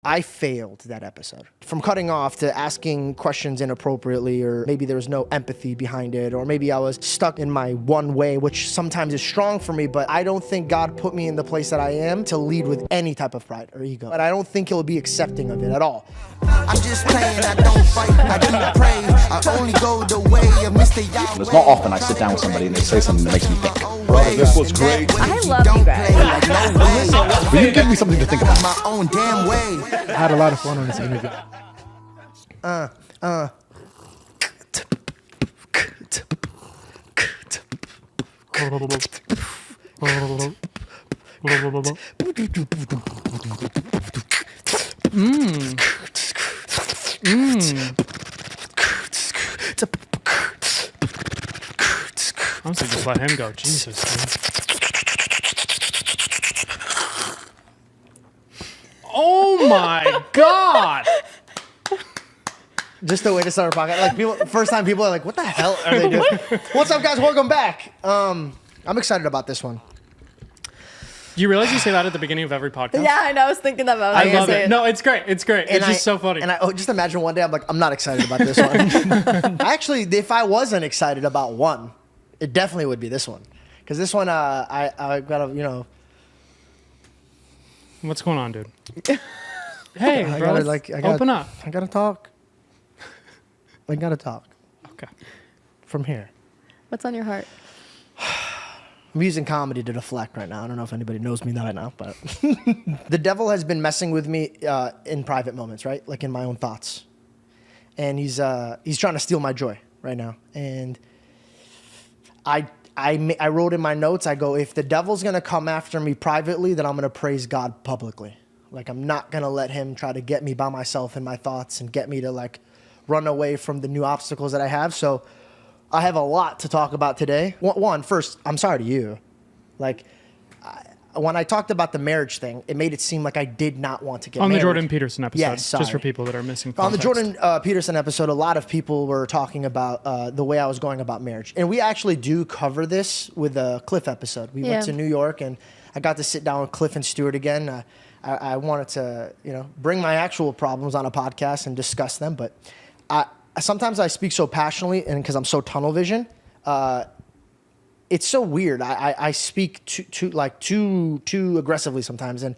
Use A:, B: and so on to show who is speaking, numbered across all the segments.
A: I failed that episode. From cutting off to asking questions inappropriately, or maybe there was no empathy behind it, or maybe I was stuck in my one way, which sometimes is strong for me, but I don't think God put me in the place that I am to lead with any type of pride or ego. But I don't think he'll be accepting of it at all.
B: I'm just playing, I don't fight, I do pray. I only go the way of Mr. Yahweh.
C: It's not often I sit down with somebody and they say something that makes me think.
B: Bro,
C: this was great.
D: I love you guys.
C: But you give me something to think about.
B: My own damn way.
E: I had a lot of fun on this interview.
F: Honestly, just let him go. Jesus, dude. Oh my God!
A: Just the way to start a podcast. Like people, first time people are like, "What the hell are they doing?" What's up, guys? Welcome back. I'm excited about this one.
F: You realize you say that at the beginning of every podcast?
D: Yeah, I know. I was thinking that about.
F: I love it. No, it's great. It's great. It's just so funny.
A: And I just imagine one day I'm like, I'm not excited about this one. Actually, if I wasn't excited about one, it definitely would be this one. Because this one, I gotta,
F: What's going on, dude? Hey,
A: I
F: bro.
A: gotta,
F: Open up.
A: I gotta talk. I gotta talk.
F: Okay.
A: From here.
D: What's on your heart?
A: I'm using comedy to deflect right now. I don't know if anybody knows me right now, but the devil has been messing with me in private moments, right? Like in my own thoughts. And he's trying to steal my joy right now. And I wrote in my notes, I go, if the devil's going to come after me privately, then I'm going to praise God publicly. Like, I'm not going to let him try to get me by myself in my thoughts and get me to, like, run away from the new obstacles that I have. So I have a lot to talk about today. One, first, I'm sorry to you. Like, when I talked about the marriage thing, it made it seem like I did not want to get married.
F: On the Jordan Peterson episode.
A: Yes, sorry.
F: Just for people that are missing context.
A: On the Jordan Peterson episode, a lot of people were talking about the way I was going about marriage. And we actually do cover this with a Cliff episode. We went to New York, and I got to sit down with Cliff and Stuart again. I wanted to, bring my actual problems on a podcast and discuss them. But sometimes I speak so passionately, and because I'm so tunnel vision, it's so weird. I speak too aggressively sometimes, and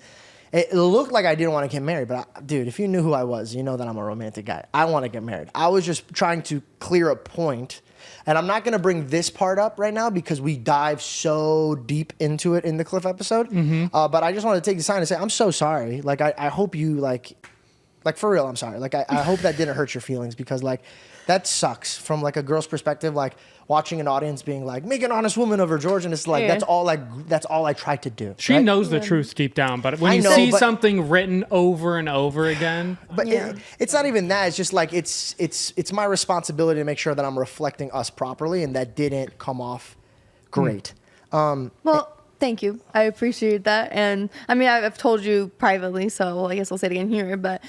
A: it looked like I didn't want to get married. But dude, if you knew who I was, you know that I'm a romantic guy. I want to get married. I was just trying to clear a point, and I'm not going to bring this part up right now because we dive so deep into it in the Cliff episode. Mm-hmm. But I just want to take the time to say I'm so sorry. Like I hope you like for real. I'm sorry. Like I hope that didn't hurt your feelings, because like that sucks from like a girl's perspective. Like watching an audience being like, make an honest woman of her, George, and it's like that's all I tried to do.
F: She knows the truth deep down, but when you see something written over and over again,
A: but it's not even that. It's just like it's my responsibility to make sure that I'm reflecting us properly, and that didn't come off great.
D: Well, thank you. I appreciate that. And I mean, I've told you privately, so I guess I'll say it again here. But,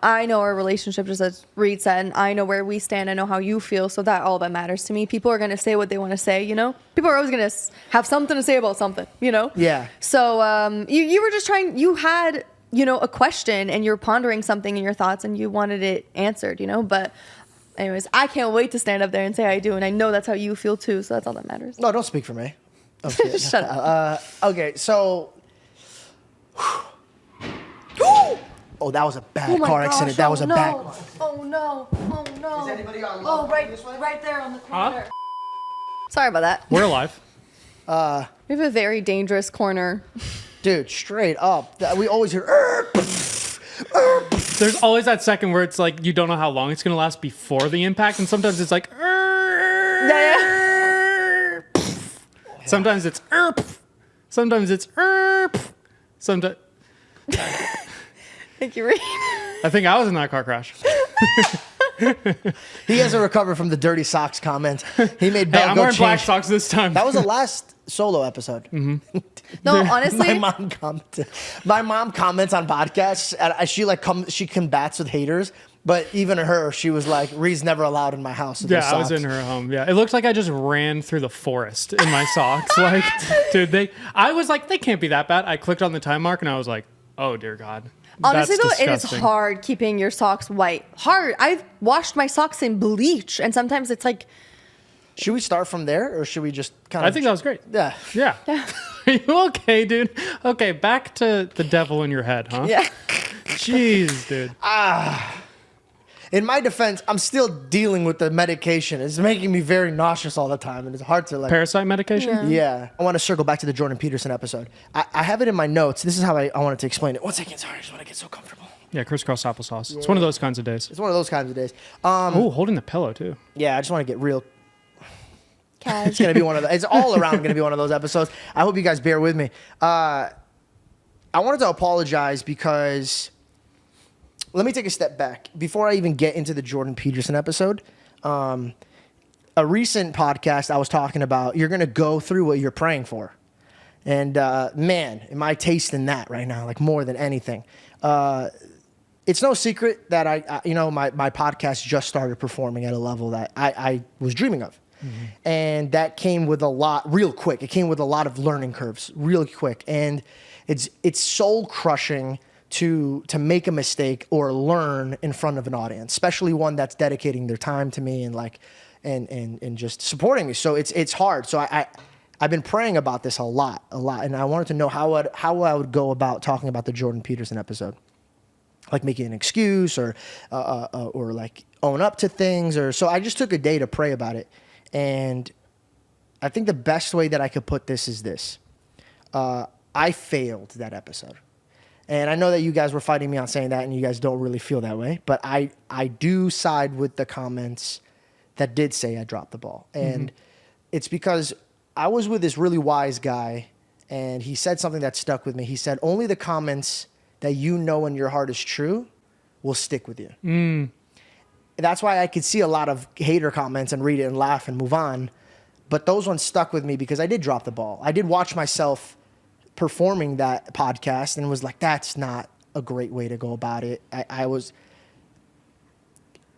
D: I know our relationship, just as Reed said, and I know where we stand. I know how you feel. So that all that matters to me. People are going to say what they want to say, People are always going to have something to say about something,
A: Yeah.
D: So you were just you had, a question, and you're pondering something in your thoughts, and you wanted it answered, But anyways, I can't wait to stand up there and say I do. And I know that's how you feel too. So that's all that matters.
A: No, don't speak for me. Okay.
D: Shut up.
A: Okay, so. Oh, that was a bad car accident. That was a bad one.
D: Oh no! Oh no!
A: Is anybody on low this way?
D: Right there on the corner. Sorry about that.
F: we're alive.
D: We have a very dangerous corner.
A: Dude, straight up. We always hear.
F: There's always that second where it's like you don't know how long it's going to last before the impact, and sometimes it's like.
D: Yeah.
F: Sometimes it's sometimes it's sometimes.
D: Thank you, Reed.
F: I think I was in that car crash.
A: He hasn't recovered from the dirty socks comment. He made Bell
F: I'm
A: go
F: wearing black
A: change.
F: socks this time.
A: That was the last solo episode.
F: Mm-hmm.
D: No, honestly,
A: My mom comments on podcasts, and she combats with haters. But even her, she was like, "Reed's never allowed in my house."
F: Yeah, I was in her home. Yeah, it looked like I just ran through the forest in my socks. Like, dude, I was like, they can't be that bad. I clicked on the time mark, and I was like, oh dear God.
D: Honestly,
F: That's
D: though, it is
F: disgusting.
D: hard keeping your socks white. Hard. I've washed my socks in bleach, and sometimes it's like,
A: Should we start from there, or should we just kind of?
F: I think that was great.
A: Yeah.
F: Yeah. Are you okay, dude? Okay, back to the devil in your head, huh?
D: yeah.
F: Jeez, dude.
A: In my defense, I'm still dealing with the medication. It's making me very nauseous all the time, and it's hard to like.
F: Parasite medication?
A: Yeah. I want to circle back to the Jordan Peterson episode. I have it in my notes. This is how I wanted to explain it. 1 second. Sorry, I just want to get so comfortable.
F: Yeah, crisscross applesauce. It's one of those kinds of days.
A: It's one of those kinds of days.
F: Oh, holding the pillow, too.
A: Yeah, I just want to get real.
D: Cash.
A: It's gonna be one of the. It's all around gonna be one of those episodes. I hope you guys bear with me. I wanted to apologize because. Let me take a step back before I even get into the Jordan Peterson episode. A recent podcast I was talking about. You're gonna go through what you're praying for, and man, am I tasting that right now? Like more than anything. It's no secret that I my podcast just started performing at a level that I was dreaming of. Mm-hmm. And that came with a lot real quick. It came with a lot of learning curves real quick. And it's soul crushing to make a mistake or learn in front of an audience, especially one that's dedicating their time to me and like and just supporting me. So it's hard. So I've been praying about this a lot. And I wanted to know how I would go about talking about the Jordan Peterson episode. Like making an excuse or like own up to things so I just took a day to pray about it. And I think the best way that I could put this is this. I failed that episode. And I know that you guys were fighting me on saying that and you guys don't really feel that way. But I do side with the comments that did say I dropped the ball. And it's because I was with this really wise guy and he said something that stuck with me. He said, only the comments that you know in your heart is true will stick with you. That's why I could see a lot of hater comments and read it and laugh and move on. But those ones stuck with me because I did drop the ball. I did watch myself performing that podcast and was like, that's not a great way to go about it.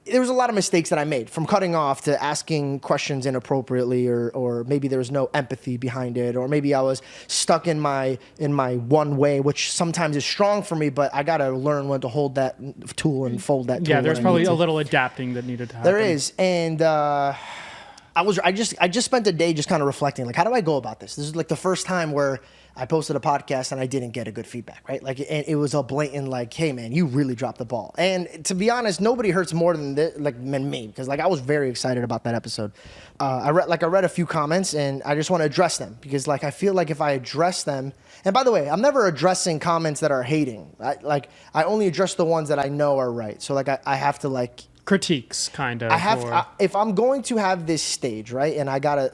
A: There was a lot of mistakes that I made, from cutting off to asking questions inappropriately, or maybe there was no empathy behind it, or maybe I was stuck in my one way, which sometimes is strong for me, but I got to learn when to hold that tool and fold that tool.
F: Yeah, there's probably a little adapting that needed to happen.
A: There is. And I just spent a day just kind of reflecting, like, how do I go about this? This is like the first time where I posted a podcast and I didn't get a good feedback, right? Like, it was a blatant, like, hey man, you really dropped the ball. And to be honest, nobody hurts more than me, because like I was very excited about that episode. I read a few comments and I just want to address them, because like I feel like if I address them, and by the way, I'm never addressing comments that are hating. I only address the ones that I know are right. So like I have to like
F: critiques, kind of.
A: If I'm going to have this stage, right, and I gotta,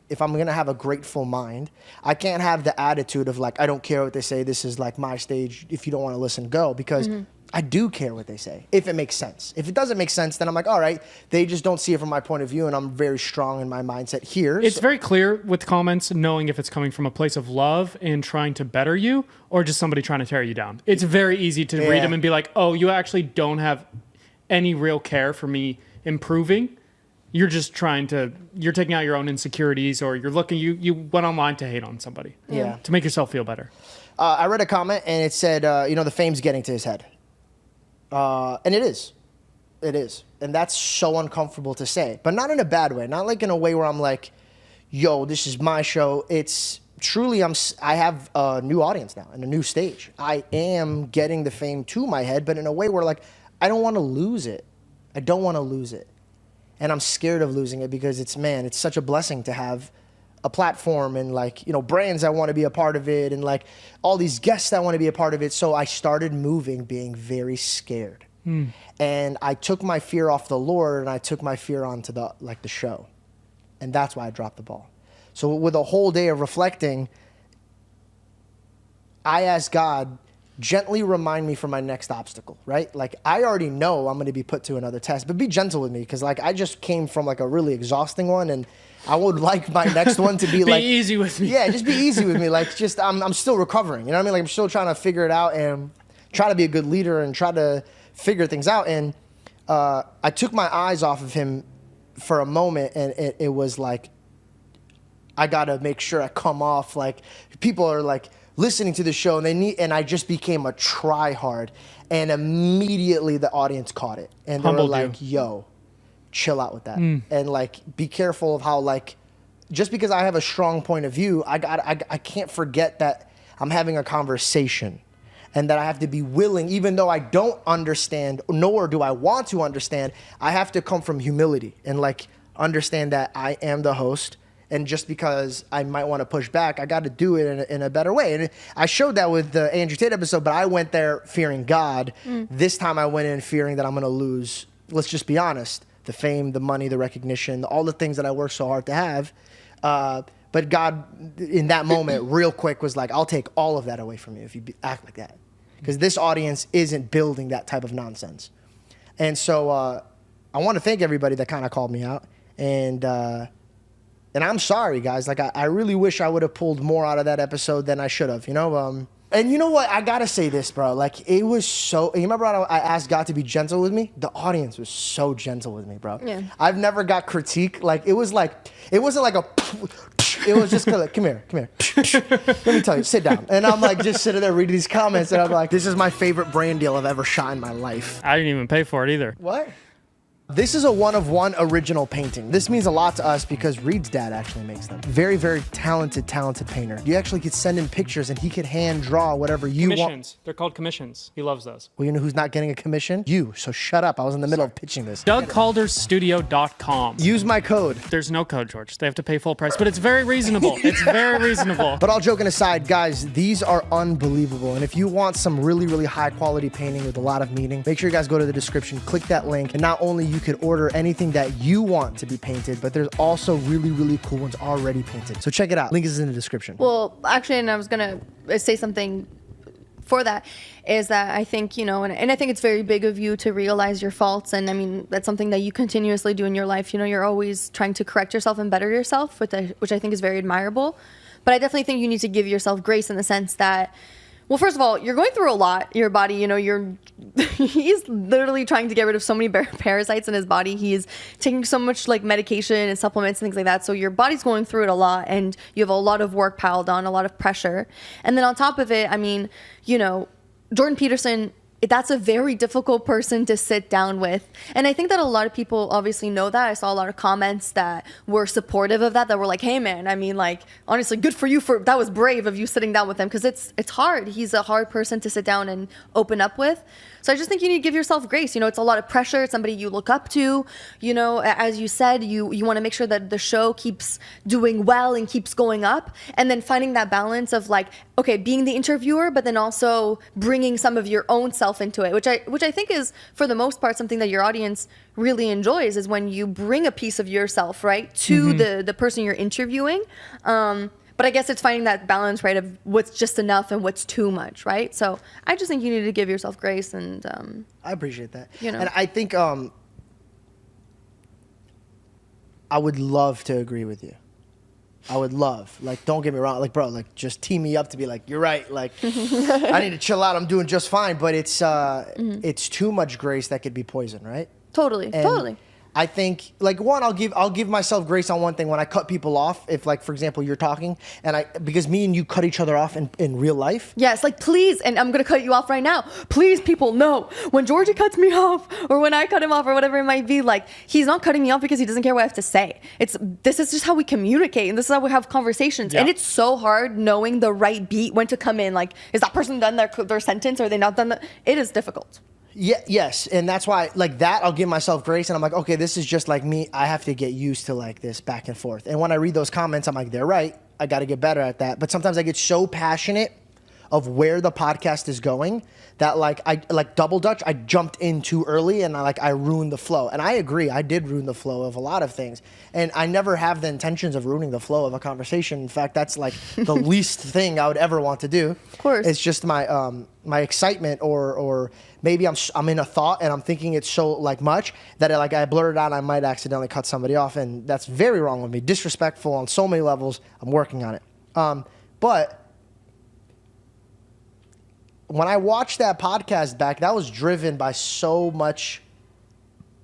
A: if I'm going to have a grateful mind, I can't have the attitude of like, I don't care what they say. This is like my stage. If you don't want to listen, go. Because I do care what they say, if it makes sense. If it doesn't make sense, then I'm like, all right, they just don't see it from my point of view, and I'm very strong in my mindset here.
F: It's very clear with comments, knowing if it's coming from a place of love and trying to better you, or just somebody trying to tear you down. It's very easy to read them and be like, oh, you actually don't have any real care for me improving. You're just you're taking out your own insecurities, or you went online to hate on somebody.
A: Yeah.
F: To make yourself feel better.
A: I read a comment and it said, the fame's getting to his head. And it is. It is. And that's so uncomfortable to say, but not in a bad way. Not like in a way where I'm like, yo, this is my show. It's truly, I have a new audience now and a new stage. I am getting the fame to my head, but in a way where like, I don't want to lose it. I don't want to lose it. And I'm scared of losing it because it's such a blessing to have a platform and like, brands that want to be a part of it and like all these guests that want to be a part of it. So I started moving being very scared. And I took my fear off the Lord and I took my fear onto the show. And that's why I dropped the ball. So with a whole day of reflecting, I asked God, gently remind me for my next obstacle, right? Like, I already know I'm going to be put to another test, but be gentle with me, because like I just came from like a really exhausting one, and I would like my next one to be like
F: easy with me.
A: Yeah, just be easy with me. Like, just I'm still recovering. You know what I mean? Like, I'm still trying to figure it out and try to be a good leader and try to figure things out. And I took my eyes off of him for a moment, and it was like, I got to make sure I come off like people are like listening to the show, and I just became a try hard, and immediately the audience caught it, and they were
F: Humbled
A: like,
F: you.
A: "Yo, chill out with that," and like, be careful of how like, just because I have a strong point of view, I can't forget that I'm having a conversation, and that I have to be willing, even though I don't understand, nor do I want to understand, I have to come from humility and like understand that I am the host. And just because I might want to push back, I got to do it in a better way. And I showed that with the Andrew Tate episode, but I went there fearing God. This time I went in fearing that I'm going to lose, let's just be honest, the fame, the money, the recognition, all the things that I worked so hard to have. But God, in that moment, real quick, was like, I'll take all of that away from you if you act like that. Because this audience isn't building that type of nonsense. And so I want to thank everybody that kind of called me out. And I'm sorry, guys. Like, I really wish I would have pulled more out of that episode than I should have, you know? And you know what? I got to say this, bro. Like, it was so... You remember how I asked God to be gentle with me? The audience was so gentle with me, bro.
D: Yeah.
A: I've never got critique. Like, it was like... It wasn't like a... It was just like, come here. Let me tell you, sit down. And I'm like, just sitting there reading these comments, and I'm like, this is my favorite brand deal I've ever shot in my life.
F: I didn't even pay for it either.
A: What? This is a one-of-one original painting. This means a lot to us because Reed's dad actually makes them. Very, very talented painter. You actually could send in pictures and he could hand draw whatever you want.
F: Commissions. They're called commissions. He loves those.
A: Well, you know who's not getting a commission? You, so shut up. I was in the middle of pitching this.
F: DougCaldersStudio.com.
A: Use my code.
F: There's no code, George. They have to pay full price, but it's very reasonable. It's very reasonable.
A: But all joking aside, guys, these are unbelievable. And if you want some really, really high quality painting with a lot of meaning, make sure you guys go to the description, click that link, and not only you could order anything that you want to be painted, but there's also really, really cool ones already painted. So check it out. Link is in the description.
D: Well, actually, and I was going to say something for that, is that I think, you know, and I think it's very big of you to realize your faults. And I mean, that's something that you continuously do in your life. You know, you're always trying to correct yourself and better yourself, which I think is very admirable. But I definitely think you need to give yourself grace in the sense that, well, first of all, you're going through a lot. Your body, you know, he's literally trying to get rid of so many parasites in his body. He's taking so much like medication and supplements and things like that. So your body's going through it a lot, and you have a lot of work piled on, a lot of pressure. And then on top of it, I mean, you know, Jordan Peterson, that's a very difficult person to sit down with. And I think that a lot of people obviously know that. I saw a lot of comments that were supportive of that were like, hey man, I mean, like, honestly, good for you that was brave of you sitting down with him, because it's hard. He's a hard person to sit down and open up with. So I just think you need to give yourself grace. You know, it's a lot of pressure. It's somebody you look up to. You know, as you said, you want to make sure that the show keeps doing well and keeps going up. And then finding that balance of like, okay, being the interviewer, but then also bringing some of your own self into it, which I think is, for the most part, something that your audience really enjoys, is when you bring a piece of yourself, right, to the person you're interviewing. But I guess it's finding that balance, right, of what's just enough and what's too much, right? So I just think you need to give yourself grace, and
A: I appreciate that.
D: You know,
A: and I think I would love to agree with you. I would love, like, don't get me wrong, like, bro, like, just tee me up to be like, you're right, like, I need to chill out, I'm doing just fine, but it's too much grace that could be poison, right?
D: Totally.
A: I think, like, one, I'll give myself grace on one thing when I cut people off. If, like, for example, you're talking and because me and you cut each other off in real life.
D: Yes, like, please, and I'm gonna cut you off right now. Please, people, know when Georgie cuts me off, or when I cut him off, or whatever it might be, like, he's not cutting me off because he doesn't care what I have to say. This is just how we communicate, and this is how we have conversations.
F: Yeah.
D: And it's so hard knowing the right beat, when to come in. Like, is that person done their sentence, or are they not done? It is difficult.
A: Yeah, yes, and that's why, like, that I'll give myself grace, and I'm like, okay, this is just like me. I have to get used to, like, this back and forth. And when I read those comments, I'm like, they're right. I got to get better at that. But sometimes I get so passionate of where the podcast is going that, like, I like double dutch. I jumped in too early, and I ruined the flow. And I agree, I did ruin the flow of a lot of things. And I never have the intentions of ruining the flow of a conversation. In fact, that's like the least thing I would ever want to do.
D: Of course,
A: it's just my my excitement, or maybe I'm in a thought and I'm thinking it's so like much that I blurt it out. I might accidentally cut somebody off, and that's very wrong with me. Disrespectful on so many levels. I'm working on it. But when I watched that podcast back, that was driven by so much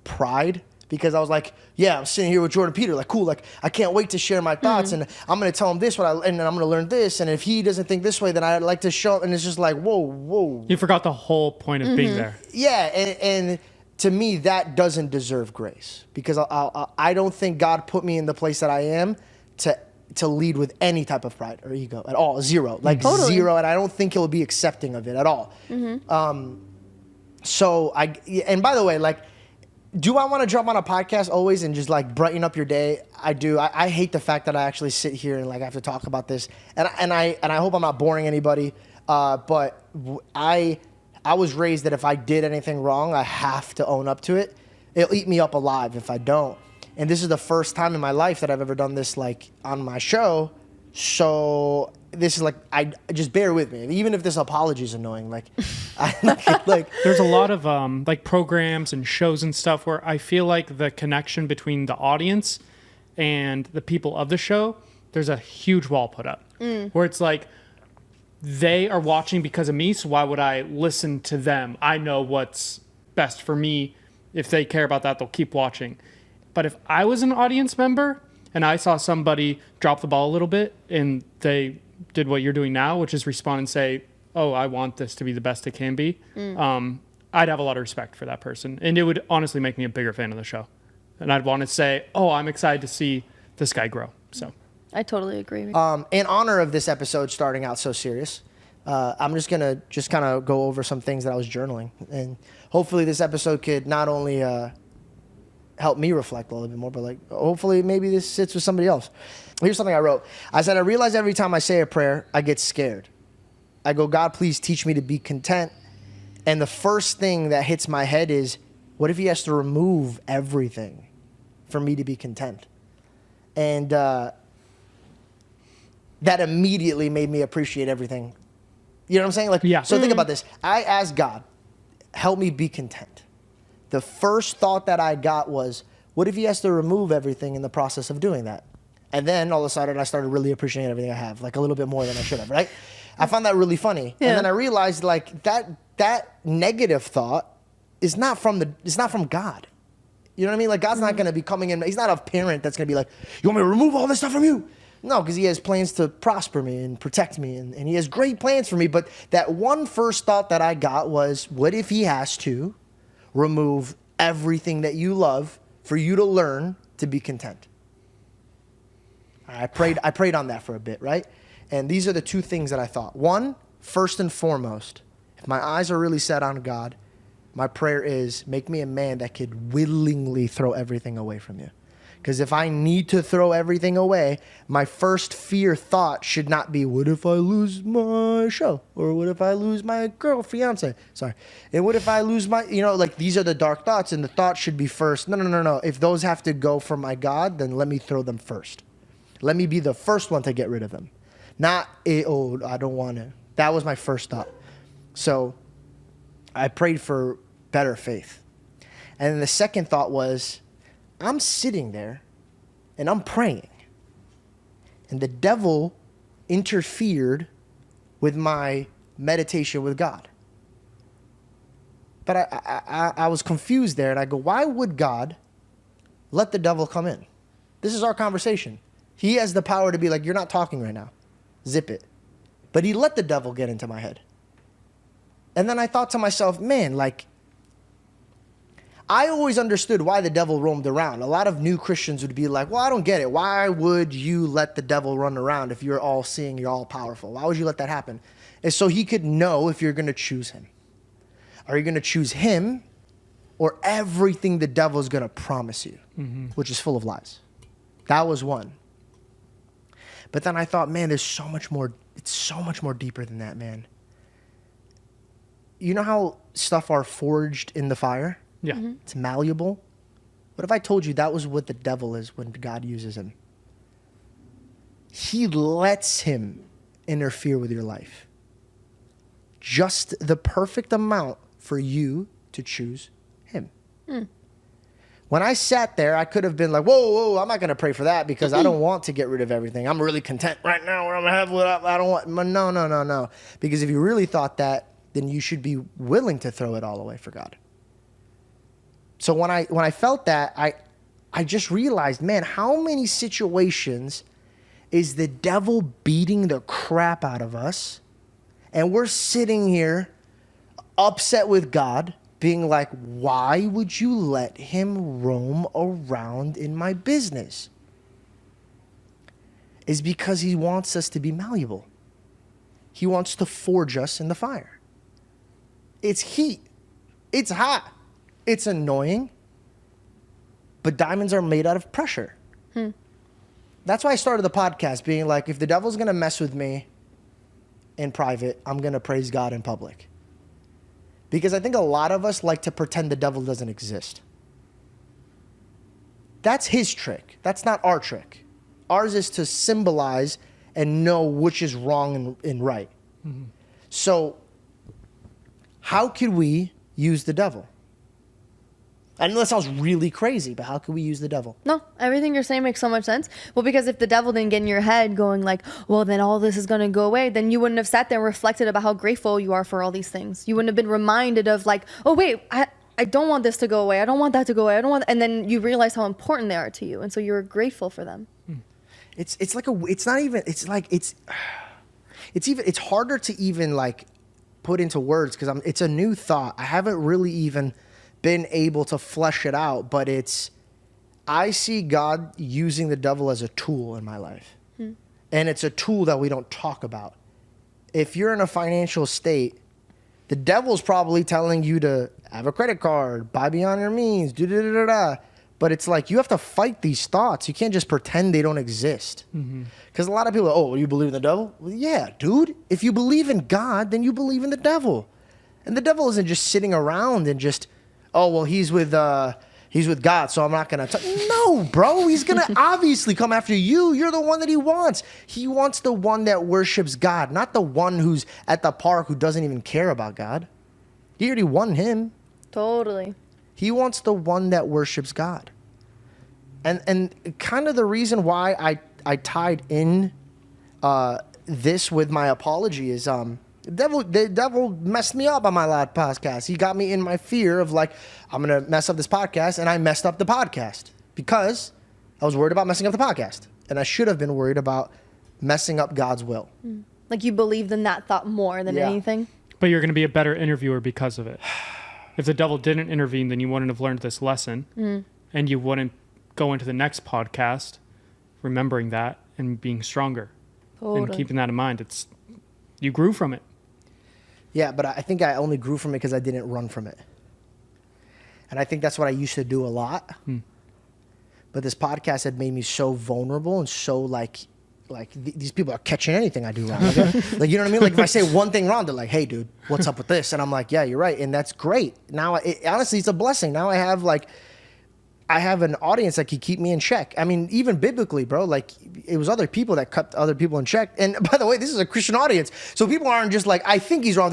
A: pride because I was like, yeah, I'm sitting here with Jordan Peter, like, cool, like, I can't wait to share my thoughts, and I'm going to tell him this, and then I'm going to learn this, and if he doesn't think this way, then I'd like to show him, and it's just like, whoa.
F: You forgot the whole point of being there.
A: Yeah, and to me, that doesn't deserve grace, because I don't think God put me in the place that I am to lead with any type of pride or ego at all, zero, like zero, and I don't think he'll be accepting of it at all. So and by the way, like, do I want to jump on a podcast always and just like brighten up your day? I do. I hate the fact that I actually sit here and like I have to talk about this, and I hope I'm not boring anybody. But I was raised that if I did anything wrong, I have to own up to it. It'll eat me up alive if I don't. And this is the first time in my life that I've ever done this like on my show. So this is like, I just bear with me. Even if this apology is annoying, like,
F: There's a lot of like programs and shows and stuff where I feel like the connection between the audience and the people of the show, there's a huge wall put up where it's like, they are watching because of me, so why would I listen to them? I know what's best for me. If they care about that, they'll keep watching. But if I was an audience member and I saw somebody drop the ball a little bit and they did what you're doing now, which is respond and say, oh, I want this to be the best it can be, I'd have a lot of respect for that person. And it would honestly make me a bigger fan of the show. And I'd want to say, oh, I'm excited to see this guy grow. So
D: I totally agree.
A: in honor of this episode starting out so serious, I'm just going to kind of go over some things that I was journaling. And hopefully this episode could not only help me reflect a little bit more, but like hopefully maybe this sits with somebody else. Here's something I wrote. I said, I realize every time I say a prayer, I get scared. I go, God, please teach me to be content. And the first thing that hits my head is, what if he has to remove everything for me to be content? And that immediately made me appreciate everything. You know what I'm saying? Like,
F: yeah.
A: So think about this. I asked God, help me be content. The first thought that I got was, what if he has to remove everything in the process of doing that? And then all of a sudden I started really appreciating everything I have, like a little bit more than I should have, right? I found that really funny. Yeah. And then I realized like that negative thought is not from God. You know what I mean? Like God's not going to be coming in. He's not a parent that's going to be like, you want me to remove all this stuff from you? No, because he has plans to prosper me and protect me. And he has great plans for me. But that one first thought that I got was, what if he has to remove everything that you love for you to learn to be content? I prayed on that for a bit, right? And these are the two things that I thought. One, first and foremost, if my eyes are really set on God, my prayer is, make me a man that could willingly throw everything away from you. Because if I need to throw everything away, my first fear thought should not be, what if I lose my show? Or what if I lose my fiance? Sorry. And what if I lose my, like these are the dark thoughts, and the thought should be first, no. If those have to go for my God, then let me throw them first. Let me be the first one to get rid of them. Not, I don't want to. That was my first thought. So I prayed for better faith. And then the second thought was, I'm sitting there and I'm praying. And the devil interfered with my meditation with God. But I was confused there, and I go, why would God let the devil come in? This is our conversation. He has the power to be like, you're not talking right now. Zip it. But he let the devil get into my head. And then I thought to myself, man, like, I always understood why the devil roamed around. A lot of new Christians would be like, well, I don't get it. Why would you let the devil run around if you're all seeing, you're all powerful? Why would you let that happen? And so he could know if you're going to choose him. Are you going to choose him or everything the devil is going to promise you, which is full of lies? That was one. But then I thought, man, there's so much more. It's so much more deeper than that, man. You know how stuff are forged in the fire?
F: Yeah.
A: It's malleable. What if I told you that was what the devil is when God uses him? He lets him interfere with your life. Just the perfect amount for you to choose him. When I sat there, I could have been like, whoa, I'm not going to pray for that because I don't want to get rid of everything. I'm really content right now where I'm going to have what I don't want. No. Because if you really thought that, then you should be willing to throw it all away for God. So when I felt that, I just realized, man, how many situations is the devil beating the crap out of us, and we're sitting here upset with God, being like, why would you let him roam around in my business? Is because he wants us to be malleable. He wants to forge us in the fire. It's heat. It's hot. It's annoying. But diamonds are made out of pressure. That's why I started the podcast being like, if the devil's going to mess with me in private, I'm going to praise God in public. Because I think a lot of us like to pretend the devil doesn't exist. That's his trick. That's not our trick. Ours is to symbolize and know which is wrong and right. Mm-hmm. So how could we use the devil? I know that sounds really crazy, but how can we use the devil?
D: No, everything you're saying makes so much sense. Well, because if the devil didn't get in your head going like, well, then all this is going to go away, then you wouldn't have sat there and reflected about how grateful you are for all these things. You wouldn't have been reminded of like, oh, wait, I don't want this to go away. I don't want that to go away. I don't want, and then you realize how important they are to you. And so you're grateful for them.
A: It's harder to even like put into words because it's a new thought. I haven't really even been able to flesh it out, but I see God using the devil as a tool in my life. And it's a tool that we don't talk about. If you're in a financial state, the devil's probably telling you to have a credit card, buy beyond your means, da-da-da-da-da. But it's like you have to fight these thoughts. You can't just pretend they don't exist. Because a lot of people are, oh, you believe in the devil? Well, yeah, dude. If you believe in God, then you believe in the devil. And the devil isn't just sitting around and just, oh, well, he's with God, so I'm not going to. No, bro. He's going to obviously come after you. You're the one that he wants. He wants the one that worships God, not the one who's at the park who doesn't even care about God. He already won him.
D: Totally.
A: He wants the one that worships God. And kind of the reason why I tied in this with my apology is the devil messed me up on my last podcast. He got me in my fear of like, I'm going to mess up this podcast, and I messed up the podcast because I was worried about messing up the podcast. And I should have been worried about messing up God's will.
D: Like you believed in that thought more than anything.
F: But you're going to be a better interviewer because of it. If the devil didn't intervene, then you wouldn't have learned this lesson. And you wouldn't go into the next podcast remembering that and being stronger. And keeping that in mind. You grew from it.
A: Yeah, but I think I only grew from it because I didn't run from it. And I think that's what I used to do a lot. But this podcast had made me so vulnerable and so like these people are catching anything I do wrong. Like, you know what I mean? Like if I say one thing wrong, they're like, hey, dude, what's up with this? And I'm like, yeah, you're right. And that's great. Now, honestly, it's a blessing. Now I have an audience that can keep me in check. I mean, even biblically, bro, like it was other people that kept other people in check. And by the way, this is a Christian audience. So people aren't just like, I think he's wrong.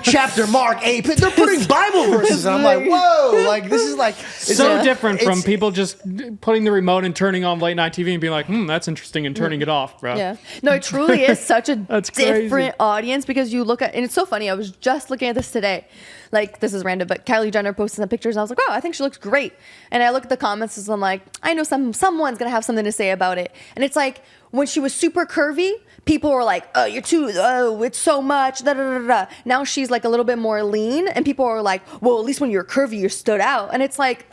A: Chapter, Mark, 8. They're putting Bible verses. And I'm like, whoa, like this is like.
F: So different from people just putting the remote and turning on late night TV and being like, that's interesting, and turning it off, bro.
D: Yeah. No, it truly is such a
F: That's
D: different
F: crazy.
D: audience because you look at, and it's so funny. I was just looking at this today. Like, this is random, but Kylie Jenner posted some pictures, and I was like, wow, I think she looks great. And I look at the comments, and I'm like, I know someone's going to have something to say about it. And it's like, when she was super curvy, people were like, oh, it's so much, da da da da. Now she's like a little bit more lean, and people are like, well, at least when you're curvy, you stood out. And it's like,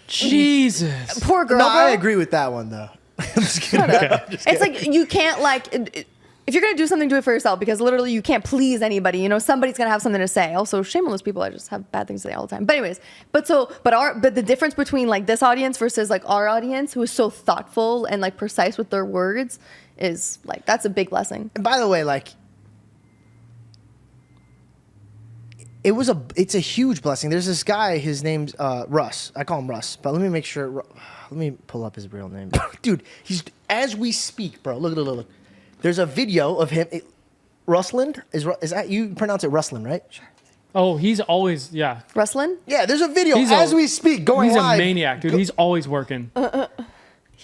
F: Jesus.
D: poor girl.
A: No,
D: bro.
A: I agree with that one, though. I'm just kidding.
D: It's like, you can't like... If you're going to do something, do it for yourself because literally you can't please anybody. You know, somebody's going to have something to say. Also, shame on those people that just have bad things to say all the time. But anyways, but the difference between like this audience versus like our audience who is so thoughtful and like precise with their words is like, that's a big blessing.
A: And by the way, like, it's a huge blessing. There's this guy, his name's Russ. I call him Russ, but let me make sure. Let me pull up his real name. Dude, he's, as we speak, bro, look. There's a video of him. Rusland? Is that, you pronounce it Rusland, right? Sure.
F: Oh, he's always, yeah.
D: Rustlin?
A: Yeah, there's a video we speak going
F: he's
A: live.
F: He's a maniac, dude. He's always working.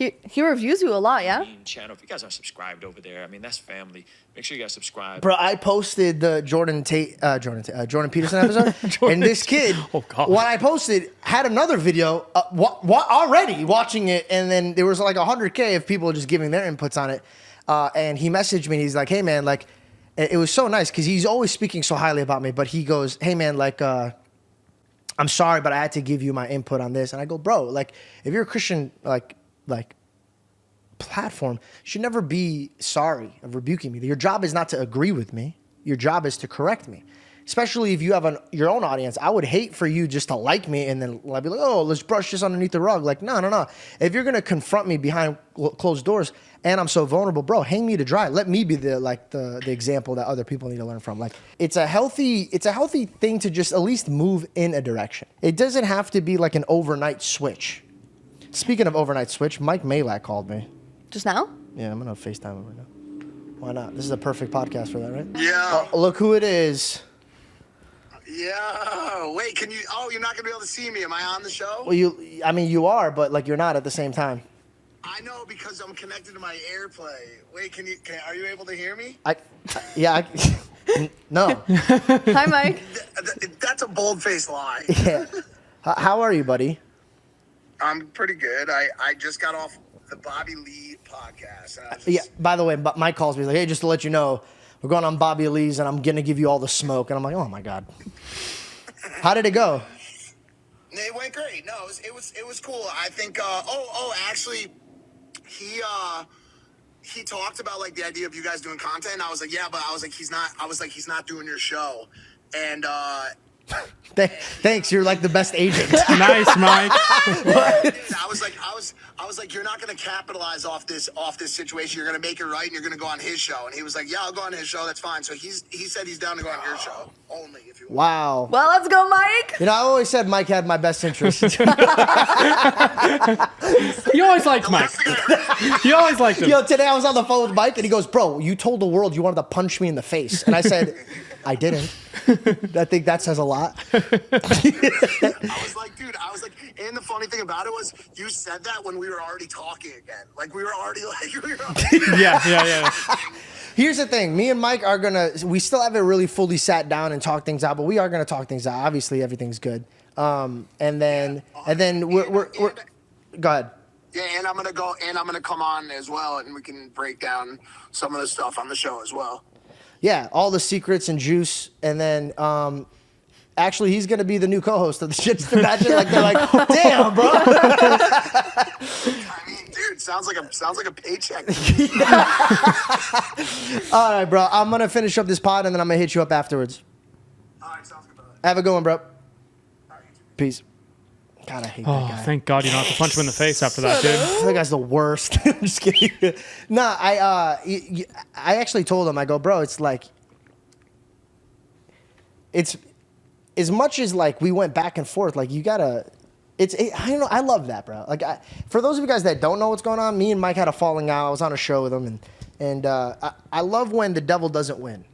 D: He reviews you a lot, yeah?
G: Channel. If you guys aren't subscribed over there, I mean, that's family. Make sure you guys subscribe.
A: Bro, I posted the Jordan Peterson episode, and this kid,
F: Oh, God.
A: when I posted, had another video already watching it, and then there was like 100K of people just giving their inputs on it, and he messaged me, and he's like, hey, man, like, it was so nice, because he's always speaking so highly about me, but he goes, hey, man, like, I'm sorry, but I had to give you my input on this, and I go, bro, like, if you're a Christian, like platform, should never be sorry of rebuking me. Your job is not to agree with me. Your job is to correct me. Especially if you have your own audience. I would hate for you just to like me and then I'd be like, oh, let's brush this underneath the rug. Like, no. If you're gonna confront me behind closed doors and I'm so vulnerable, bro, hang me to dry. Let me be the example that other people need to learn from. Like, it's a healthy thing to just at least move in a direction. It doesn't have to be like an overnight switch. Speaking of overnight switch, Mike Malak called me.
D: Just now?
A: Yeah, I'm gonna FaceTime him right now. Why not? This is a perfect podcast for that, right?
H: Yeah.
A: Oh, look who it is.
H: Yeah. Wait, can you? Oh, you're not gonna be able to see me. Am I on the show?
A: Well, you are, but like you're not at the same time.
H: I know because I'm connected to my AirPlay. Wait, are you able to hear me?
A: No.
D: Hi, Mike.
H: That's a bold-faced lie.
A: Yeah. How are you, buddy?
H: I'm pretty good. I just got off the Bobby Lee podcast.
A: Yeah. By the way, Mike calls me. He's like, hey, just to let you know, we're going on Bobby Lee's, and I'm gonna give you all the smoke. And I'm like, oh my god. How did it go?
H: It went great. No, it was cool. I think. Actually, he talked about like the idea of you guys doing content. And I was like, yeah, but I was like, he's not doing your show, and.
A: Thanks. You're like the best agent.
F: Nice, Mike.
H: I was like, you're not gonna capitalize off this situation. You're gonna make it right, and you're gonna go on his show. And he was like, yeah, I'll go on his show. That's fine. So he said he's down to go on your show only if you want.
A: Wow.
D: Well, let's go, Mike.
A: You know, I always said Mike had my best interest.
F: You always liked Mike. You always liked him.
A: Yo, today I was on the phone with Mike, and he goes, bro, you told the world you wanted to punch me in the face. And I said, I didn't. I think that says a lot.
H: I was like, and the funny thing about it was you said that when we were already talking again. Like, we were already
F: Yeah.
A: Here's the thing. Me and Mike we still haven't really fully sat down and talked things out, but we are going to talk things out. Obviously, everything's good. And then we're go ahead.
H: Yeah, and I'm gonna come on as well, and we can break down some of the stuff on the show as well.
A: Yeah, all the secrets and juice, and then actually he's gonna be the new co-host of the shit. Just imagine like they're like, damn, bro.
H: I mean, dude, sounds like a paycheck.
A: All right, bro. I'm gonna finish up this pod, and then I'm gonna hit you up afterwards.
H: All right, sounds good, brother.
A: Have a good one, bro.
H: All right, you too.
A: Peace. God, I hate
F: Oh,
A: that guy.
F: thank God you don't have to punch him in the face after that, dude.
A: That guy's the worst. I'm just kidding. Nah, I actually told him, I go, bro, it's like, it's as much as like we went back and forth, like you gotta, I don't know, I love that, bro. Like, for those of you guys that don't know what's going on, me and Mike had a falling out. I was on a show with him, and I love when the devil doesn't win.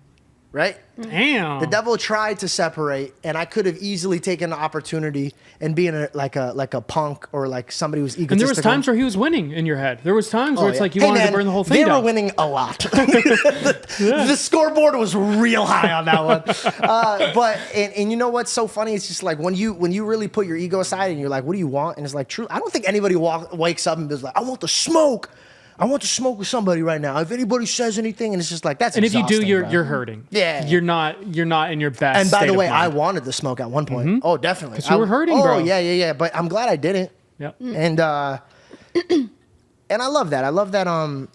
A: Right?
F: Damn.
A: The devil tried to separate, and I could have easily taken the opportunity and being like a punk or like somebody who's egotistical.
F: And there was times where he was winning in your head. There was times where it's like you wanted to burn the whole thing
A: they
F: down.
A: were winning a lot. The scoreboard was real high on that one. But you know what's so funny? It's just like when you really put your ego aside and you're like, what do you want? And it's like, true. I don't think anybody wakes up and is like, I want the smoke. I want to smoke with somebody right now. If anybody says anything, and it's just like, that's
F: and if you do,
A: exhausting,
F: you're hurting.
A: Yeah.
F: You're not in your best.
A: And by the
F: state
A: way,
F: of mind.
A: I wanted to smoke at one point. Mm-hmm. Oh, definitely.
F: 'Cause you were hurting, bro.
A: Oh, yeah. But I'm glad I didn't.
F: Yep.
A: And I love that. I love that.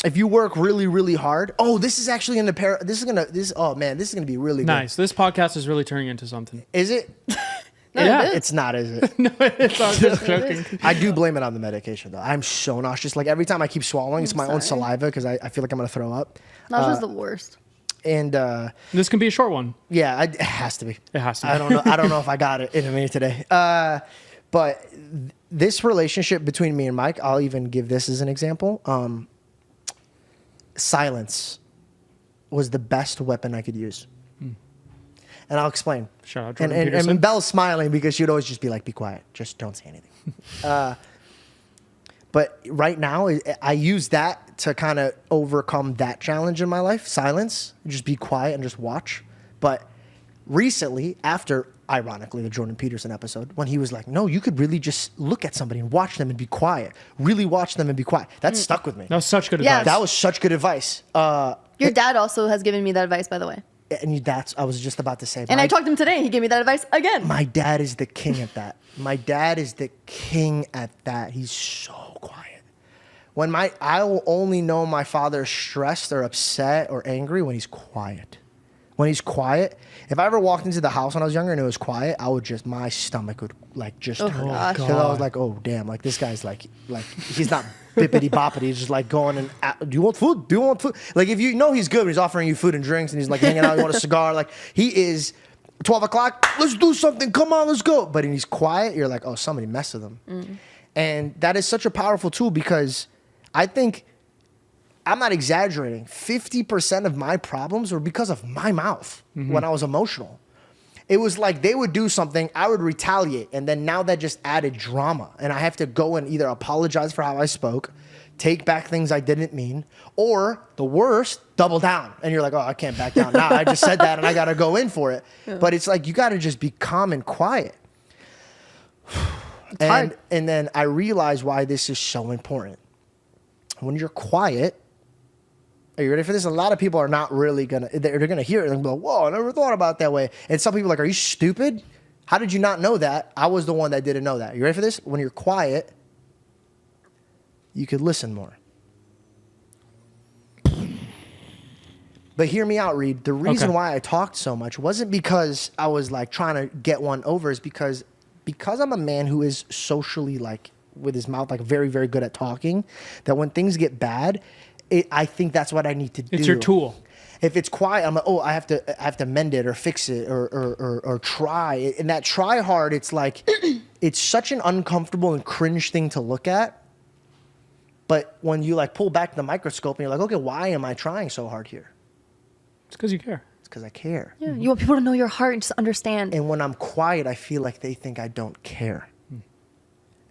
A: If you work really, really hard. Oh, this is actually in the this is gonna be really
F: nice. This podcast is really turning into something.
A: good. Is it?
D: No,
F: Yeah.
D: it is.
A: It's not, is it?
F: No, it's I'm just joking.
A: I do blame it on the medication though. I'm so nauseous. Like every time I keep swallowing, it's my own
D: sorry.
A: saliva because I feel like I'm gonna throw up.
D: Nausea's the worst.
A: And
F: This can be a short one.
A: yeah, it has to be.
F: It has to be.
A: I don't know if I got it in me today. But this relationship between me and Mike, I'll even give this as an example. Silence was the best weapon I could use. And I'll explain.
F: Shout out Jordan Peterson.
A: And Belle's smiling because she'd always just be like, be quiet. Just don't say anything. But right now, I use that to kind of overcome that challenge in my life. Silence, just be quiet and just watch. But recently, after, ironically, the Jordan Peterson episode, when he was like, no, you could really just look at somebody and watch them and be quiet. Really watch them and be quiet. That stuck with me.
F: That was such good
D: Yeah.
F: advice.
A: That was such good advice.
D: Your dad also has given me that advice, by the way.
A: And I was just about to say.
D: And I talked to him today. And he gave me that advice again.
A: My dad is the king at that. My dad is the king at that. He's so quiet. I will only know my father's stressed or upset or angry when he's quiet. When he's quiet, if I ever walked into the house when I was younger and it was quiet, my stomach would like just turn.
D: gosh.
A: Because I was like, oh damn, like this guy's like he's not bippity boppity. He's just like going and do you want food? Do you want food? Like if you know he's good when he's offering you food and drinks and he's like hanging out, you want a cigar? Like he is 12 o'clock, let's do something. Come on, let's go. But when he's quiet, you're like, oh, somebody messed with him. And that is such a powerful tool because I think, I'm not exaggerating, 50% of my problems were because of my mouth when I was emotional. It was like they would do something, I would retaliate, and then now that just added drama. And I have to go and either apologize for how I spoke, take back things I didn't mean, or the worst, double down. And you're like, oh, I can't back down. Now I just said that and I got to go in for it. Yeah. But it's like you got to just be calm and quiet.
D: Hard.
A: And then I realize why this is so important. When you're quiet, are you ready for this? A lot of people are not really they're gonna hear it and go, whoa, I never thought about it that way. And some people are like, are you stupid? How did you not know that? I was the one that didn't know that. You ready for this? When you're quiet, you could listen more. But hear me out, Reed. The reason why I talked so much wasn't because I was like trying to get one over, is because I'm a man who is socially like with his mouth like very, very good at talking, that when things get bad, I think that's what I need to do.
F: It's your tool. If
A: it's quiet, I'm like, oh, I have to mend it or fix it or try. And that try hard, it's like, it's such an uncomfortable and cringe thing to look at. But when you like pull back the microscope and you're like, okay, why am I trying so hard here?
F: It's because you care.
A: It's because I care.
D: Yeah, you want people to know your heart and just understand.
A: And when I'm quiet, I feel like they think I don't care.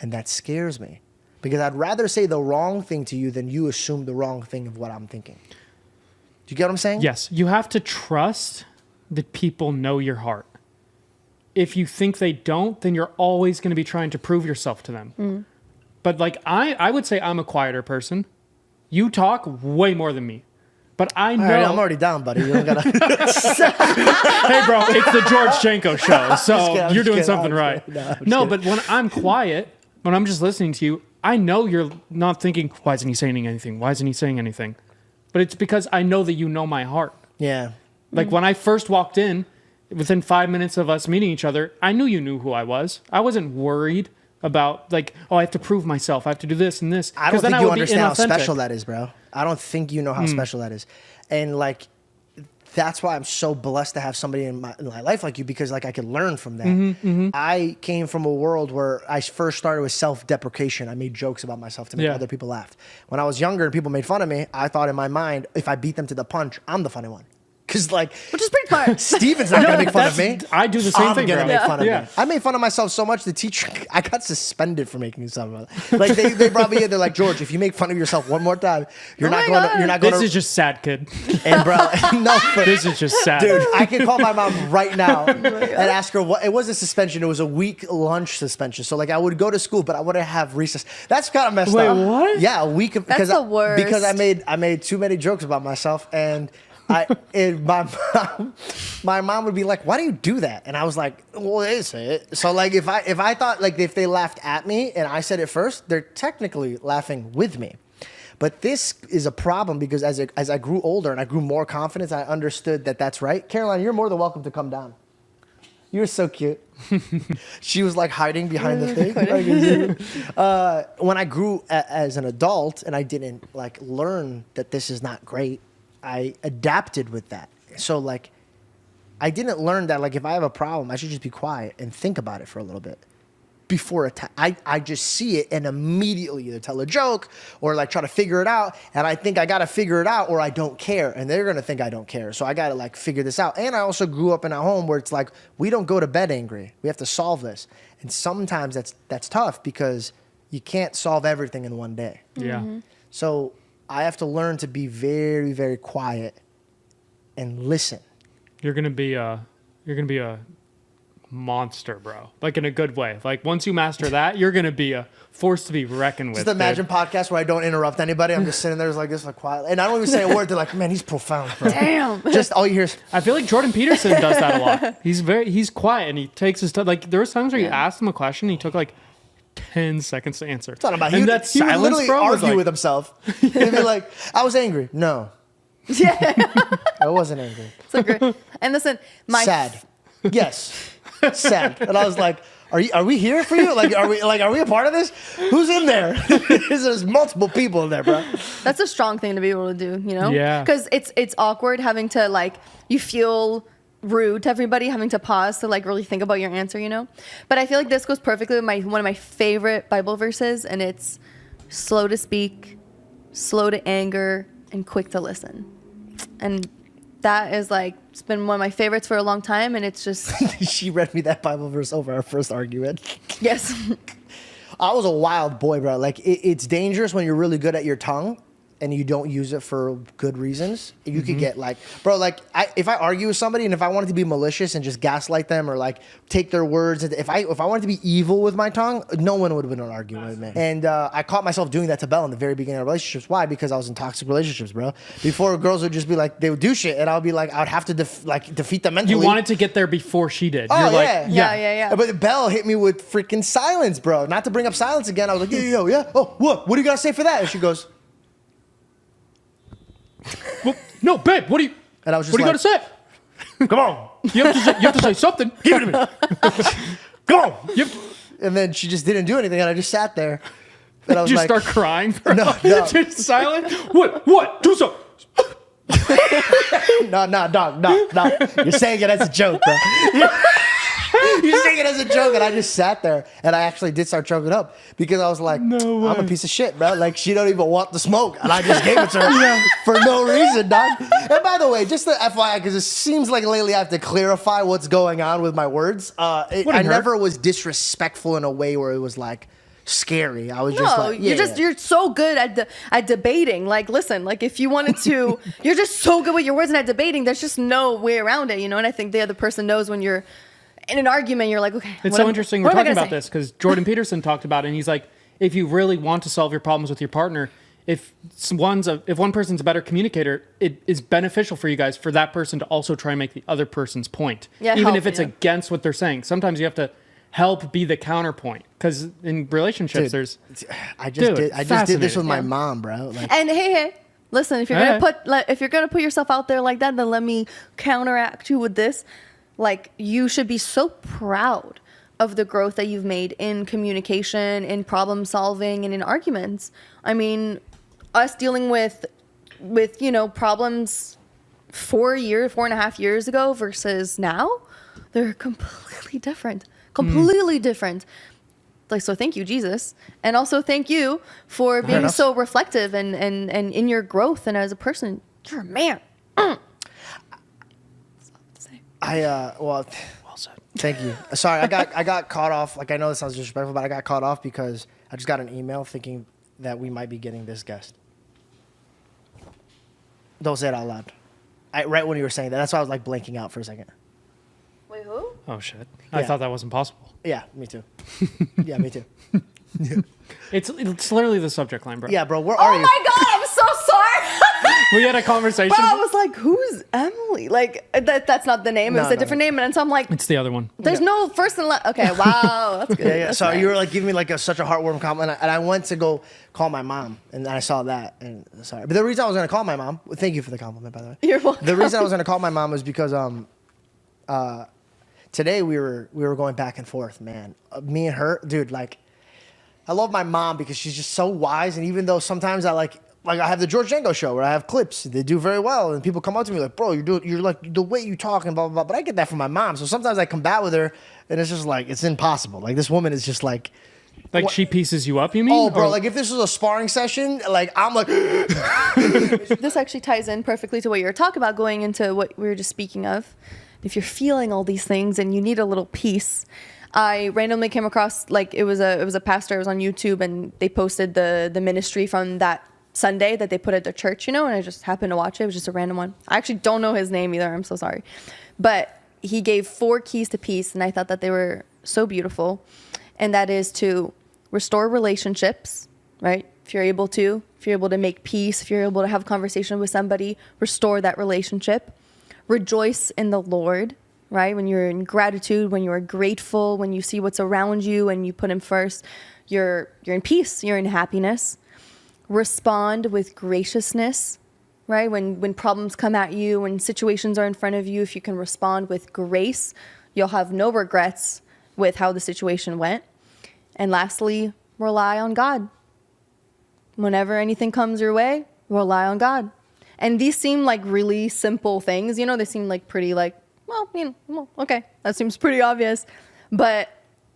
A: And that scares me. Because I'd rather say the wrong thing to you than you assume the wrong thing of what I'm thinking. Do you get what I'm saying?
F: Yes. You have to trust that people know your heart. If you think they don't, then you're always going to be trying to prove yourself to them. But like I would say I'm a quieter person. You talk way more than me. But I know... All right,
A: I'm already down, buddy. You don't gotta...
F: Hey, bro, it's the George Janko show, so you're doing something right. No, but when I'm quiet, when I'm just listening to you, I know you're not thinking, why isn't he saying anything? Why isn't he saying anything? But it's because I know that you know my heart.
A: Yeah.
F: Like when I first walked in, within 5 minutes of us meeting each other, I knew you knew who I was. I wasn't worried about like, oh, I have to prove myself. I have to do this and this.
A: I don't think you understand how special that is, bro. I don't think you know how special that is. And like, that's why I'm so blessed to have somebody in my life like you, because like I could learn from that. I came from a world where I first started with self-deprecation. I made jokes about myself to make other people laugh. When I was younger and people made fun of me, I thought in my mind, if I beat them to the punch, I'm the funny one. Because like,
D: which is pretty smart.
A: Steven's not gonna make fun of me.
F: I do the same thing.
A: I'm gonna make fun of me.
F: Yeah.
A: I made fun of myself so much. The teacher, I got suspended for making fun of it. Like they brought me in. They're like, George, if you make fun of yourself one more time, you're not going.
F: This is just sad, kid.
A: And bro, no,
F: this is just sad,
A: dude. I can call my mom right now and ask her what. It was a suspension. It was a week lunch suspension. So like I would go to school, but I wouldn't have recess. That's kind of messed up.
F: Wait, what?
A: Yeah, a week.
D: That's the worst.
A: Because I made too many jokes about myself and. My mom would be like, why do you do that? And I was like, well, is it? So like if I thought like if they laughed at me and I said it first, they're technically laughing with me. But this is a problem because as I grew older and I grew more confident, I understood that that's right. Caroline, you're more than welcome to come down. You're so cute. She was like hiding behind the thing. When I grew as an adult and I didn't like learn that this is not great, I adapted with that. So like, I didn't learn that like if I have a problem, I should just be quiet and think about it for a little bit before attack. I just see it and immediately either tell a joke or like try to figure it out. And I think I got to figure it out or I don't care. And they're going to think I don't care. So I got to like figure this out. And I also grew up in a home where it's like, we don't go to bed angry. We have to solve this. And sometimes that's tough because you can't solve everything in one day.
F: Yeah.
A: So I have to learn to be very, very quiet and listen.
F: You're gonna be a monster, bro. Like in a good way. Like once you master that, you're gonna be a force to be reckoned with.
A: Just imagine
F: dude.
A: podcasts where I don't interrupt anybody. I'm just sitting there like this, like quiet, and I don't even say a word. They're like, "Man, he's profound, bro."
D: Damn.
A: Just all you hear is,
F: I feel like Jordan Peterson does that a lot. He's quiet and he takes his time. Like there was times where you asked him a question, and he took like 10 seconds to answer.
A: "It's not about
F: and
A: you."
F: that
A: He would
F: silence,
A: literally
F: bro, was
A: argue
F: like,
A: with himself. He'd be like, "I was angry." No,
D: Yeah.
A: I wasn't angry.
D: So great. And listen, my
A: Sad. Yes, sad. And I was like, Are we here for you? Like, are we a part of this? Who's in there? There's multiple people in there, bro.
D: That's a strong thing to be able to do, you know?
F: Yeah.
D: Because it's awkward having to, like, you feel rude to everybody, having to pause to, like, really think about your answer, you know? But I feel like this goes perfectly with one of my favorite Bible verses, and it's slow to speak, slow to anger, and quick to listen. And that is, like, it's been one of my favorites for a long time, and it's just...
A: She read me that Bible verse over our first argument.
D: Yes.
A: I was a wild boy, bro. Like, it's dangerous when you're really good at your tongue and you don't use it for good reasons. You could get like, bro, like if I argue with somebody and if I wanted to be malicious and just gaslight them or like take their words, if I wanted to be evil with my tongue, no one would have been arguing with me. And I caught myself doing that to Belle in the very beginning of relationships. Why? Because I was in toxic relationships, bro. Before, girls would just be like, they would do shit and I would be like, I would have to defeat them mentally.
F: You wanted to get there before she did.
A: Oh,
F: You're
A: yeah.
F: like,
D: Yeah.
A: But Belle hit me with freaking silence, bro. Not to bring up silence again. I was like, yeah. Oh, what? What do you got to say for that? And she goes,
F: well, no, babe, what do you
A: and I was just
F: what do you
A: like,
F: got to say?
A: come on.
F: You have to say something.
A: Give it to me. Come on. And then she just didn't do anything, and I just sat there. And I was
F: Did you
A: like,
F: start crying?
A: No.
F: Just silent? What? Do something.
A: No. You're saying it as a joke, bro. You're saying it as a joke, and I just sat there, and I actually did start choking up because I was like,
F: No
A: I'm a
F: way.
A: piece of shit, bro. Like, she don't even want the smoke, and I just gave it to her for no reason, dog. And by the way, just the FYI, because it seems like lately I have to clarify what's going on with my words. I
F: hurt.
A: never was disrespectful in a way where it was like scary. I was just
D: No,
A: like,
D: you're so good at debating. Like, listen, like if you wanted to, you're just so good with your words and at debating. There's just no way around it, you know. And I think the other person knows when you're in an argument. You're like, okay.
F: It's
D: what
F: so
D: am-
F: interesting
D: what
F: we're
D: am I
F: talking
D: gonna
F: about
D: say?
F: this because Jordan Peterson talked about it, and he's like, if you really want to solve your problems with your partner, if one person's a better communicator, it is beneficial for you guys for that person to also try and make the other person's point,
D: Yeah,
F: even
D: help,
F: if it's
D: yeah.
F: against what they're saying. Sometimes you have to help be the counterpoint because in relationships,
A: Dude,
F: there's
A: I just did this
F: fascinating.
A: with my mom, bro. Like,
D: And hey, listen, if you're gonna put yourself out there like that, then let me counteract you with this. Like, you should be so proud of the growth that you've made in communication, in problem solving, and in arguments. I mean, us dealing with problems 4.5 years ago versus now, they're completely different. Different. Like, so thank you, Jesus. And also thank you for being
A: enough.
D: so reflective and in your growth and as a person. You're a man.
A: Well said. Thank you. Sorry, I got caught off. Like, I know this sounds disrespectful, but I got caught off because I just got an email thinking that we might be getting this guest. Don't say it out loud. Right when you were saying that, that's why I was like blanking out for a second.
D: Wait, who?
F: oh shit. I
A: Yeah.
F: thought that wasn't possible.
A: Yeah, me too. Yeah, me too.
F: It's literally the subject line, bro.
A: Yeah, bro, where are
D: Oh
A: you?
D: my God, I'm so sorry.
F: We had a conversation.
D: Bro, I was like, who's Emily? Like, that's not the name. It was
A: No,
D: a different name. And so I'm like,
F: It's the other one.
D: there's no first and last. Okay, wow. That's good.
A: Yeah.
D: That's
A: So
D: nice.
A: you were like giving me like such a heartwarming compliment, and I went to go call my mom, and I saw that, and sorry. But the reason I was gonna call my mom, thank you for the compliment, by the way.
D: You're welcome.
A: The reason I was gonna call my mom was because today we were going back and forth, man. Me and her, dude. Like, I love my mom because she's just so wise, and even though sometimes I like I have the George Django show where I have clips, they do very well, and people come up to me like, bro, you're like the way you talk and blah blah blah. But I get that from my mom, so sometimes I combat with her, and it's just like it's impossible. Like, this woman is just like.
F: Like
A: What-
F: she pieces you up, you mean?
A: Oh, bro!
F: Or-
A: Like, if this was a sparring session, like I'm like,
D: This actually ties in perfectly to what you were talking about, going into what we were just speaking of. If you're feeling all these things and you need a little peace, I randomly came across, like, it was a pastor. It was on YouTube, and they posted the ministry from that Sunday that they put at their church, and I just happened to watch it. It was just a random one. I actually don't know his name either. I'm so sorry. But he gave 4 keys to peace, and I thought that they were so beautiful. And that is to restore relationships, right? If you're able to make peace, if you're able to have a conversation with somebody, restore that relationship. Rejoice in the Lord, right? When you're in gratitude, when you're grateful, when you see what's around you and you put him first, you're in peace, you're in happiness. Respond with graciousness, right? When problems come at you, when situations are in front of you, if you can respond with grace, you'll have no regrets with how the situation went. And lastly, rely on God. Whenever anything comes your way, rely on God. And these seem like really simple things, they seem like pretty okay, that seems pretty obvious. But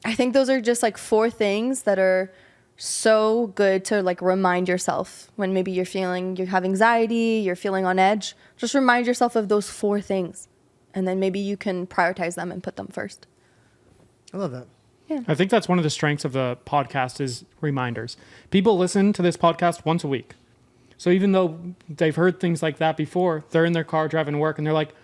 D: I think those are just like 4 things that are so good to like remind yourself when maybe you have anxiety, you're feeling on edge. Just remind yourself of those 4 things, and then maybe you can prioritize them and put them first.
A: I love that.
D: Yeah.
F: I think that's one of the strengths of the podcast is reminders. People listen to this podcast once a week. So even though they've heard things like that before, they're in their car driving to work and they're like,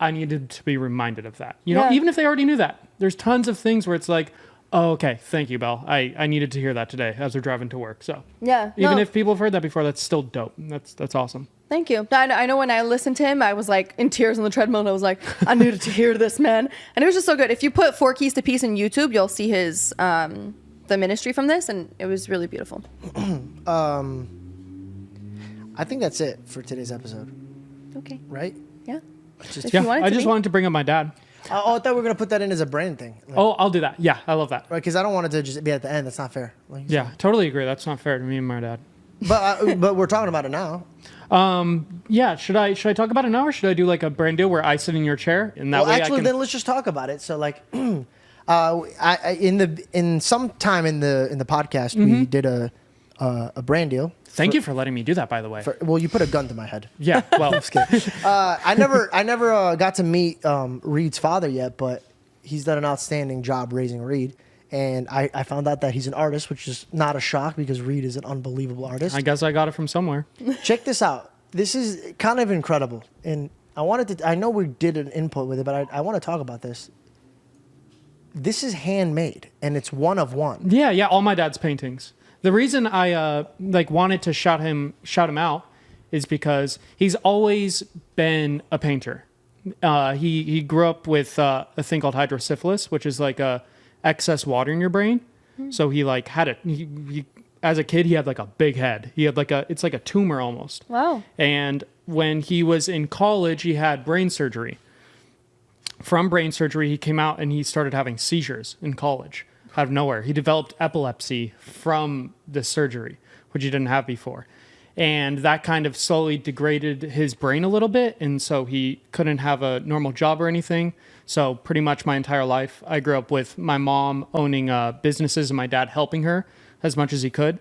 F: I needed to be reminded of that. Even if they already knew that. There's tons of things where it's like, oh, okay, thank you, Belle. I needed to hear that today as they're driving to work. So
D: yeah,
F: even if people have heard that before, that's still dope. That's awesome.
D: Thank you. I know when I listened to him, I was like in tears on the treadmill, and I was like, I needed to hear this, man. And it was just so good. If you put 4 Keys to Peace in YouTube, you'll see his the ministry from this, and it was really beautiful.
A: I think that's it for today's episode.
D: Okay.
A: Right?
D: Yeah.
F: I just wanted to bring up my dad.
A: I thought we were going to put that in as a brand thing.
F: I'll do that. Yeah, I love that.
A: Right, because I don't want it to just be at the end. That's not fair.
F: Yeah, totally agree. That's not fair to me and my dad.
A: But we're talking about it now.
F: Yeah, should I talk about it now, or should I do like a brand deal where I sit in your chair and that way
A: actually,
F: I can...
A: then let's just talk about it. So like, in some time in the podcast, we did a brand deal.
F: Thank you for letting me do that, by the way.
A: Well, you put a gun to my head.
F: Yeah, well,
A: I'm just kidding. I never got to meet Reed's father yet, but he's done an outstanding job raising Reed. And I found out that he's an artist, which is not a shock because Reed is an unbelievable artist.
F: I guess I got it from somewhere.
A: Check this out. This is kind of incredible. And I know we did an input with it, but I want to talk about this. This is handmade, and it's one of one.
F: Yeah, all my dad's paintings. The reason I wanted to shout him out is because he's always been a painter. He grew up with a thing called hydrocephalus, which is like a excess water in your brain. So he like had it. He as a kid, he had like a big head. He had it's like a tumor almost.
D: Wow.
F: And when he was in college, he had brain surgery. From brain surgery, he came out and he started having seizures in college out of nowhere. He developed epilepsy from the surgery, which he didn't have before. And that kind of slowly degraded his brain a little bit. And so he couldn't have a normal job or anything. So pretty much my entire life, I grew up with my mom owning businesses and my dad helping her as much as he could.